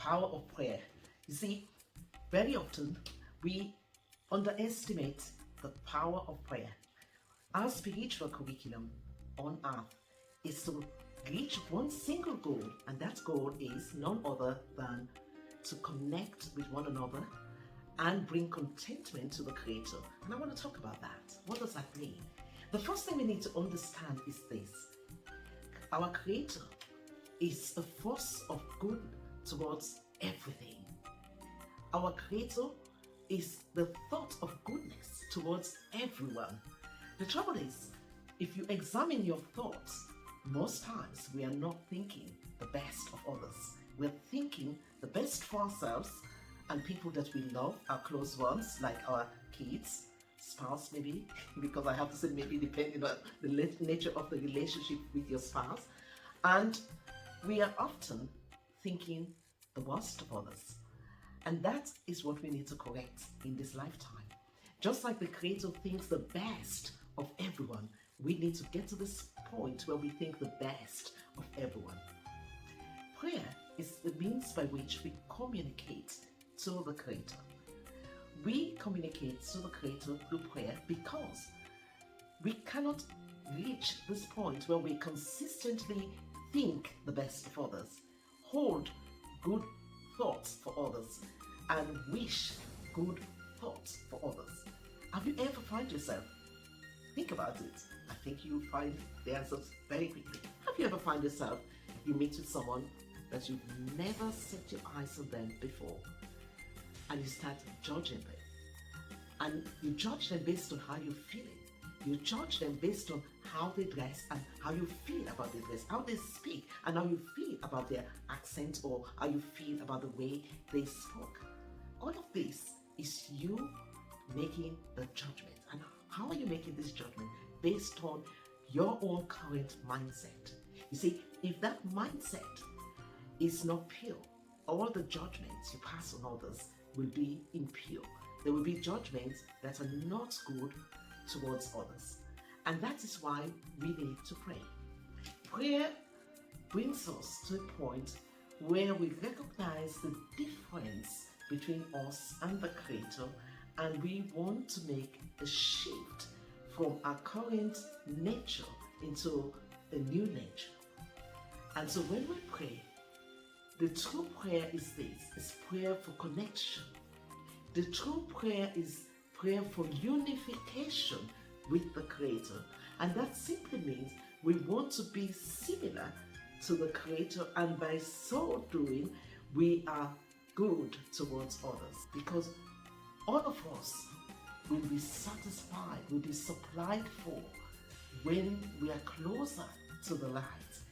power of prayer. You see, very often we underestimate the power of prayer. Our spiritual curriculum on earth is to reach one single goal, and that goal is none other than to connect with one another and bring contentment to the Creator. And I want to talk about that. What does that mean? The first thing we need to understand is this: our Creator is a force of good towards everything. Our Creator is the thought of goodness towards everyone. The trouble is, if you examine your thoughts, most times we are not thinking the best of others. We're thinking the best for ourselves and people that we love, our close ones, like our kids, spouse maybe, because I have to say maybe depending on the nature of the relationship with your spouse. And we are often thinking the worst of others. And that is what we need to correct in this lifetime. Just like the Creator thinks the best of everyone, we need to get to this point where we think the best of everyone. Prayer is the means by which we communicate to the Creator. We communicate to the Creator through prayer because we cannot reach this point where we consistently think the best of others, hold good thoughts for others, and wish good thoughts for others. Have you ever found yourself? Think about it. I think you'll find the answers very quickly. Have you ever found yourself, you meet with someone that you've never set your eyes on them before, and you start judging them? And you judge them based on how you're feeling. You judge them based on how they dress and how you feel about their dress, how they speak, and how you feel about their accent, or how you feel about the way they spoke. All of this is you making the judgment. And how are you making this judgment? Based on your own current mindset. You see, if that mindset is not pure, all the judgments you pass on others will be impure. There will be judgments that are not good towards others. And that is why we need to pray. Prayer brings us to a point where we recognize the difference between us and the Creator, and we want to make a shift from our current nature into a new nature. And so when we pray, the true prayer is this: is prayer for connection. The true prayer is prayer for unification with the Creator. And that simply means we want to be similar to the Creator, and by so doing, we are good towards others. Because all of us will be satisfied, will be supplied for when we are closer to the light.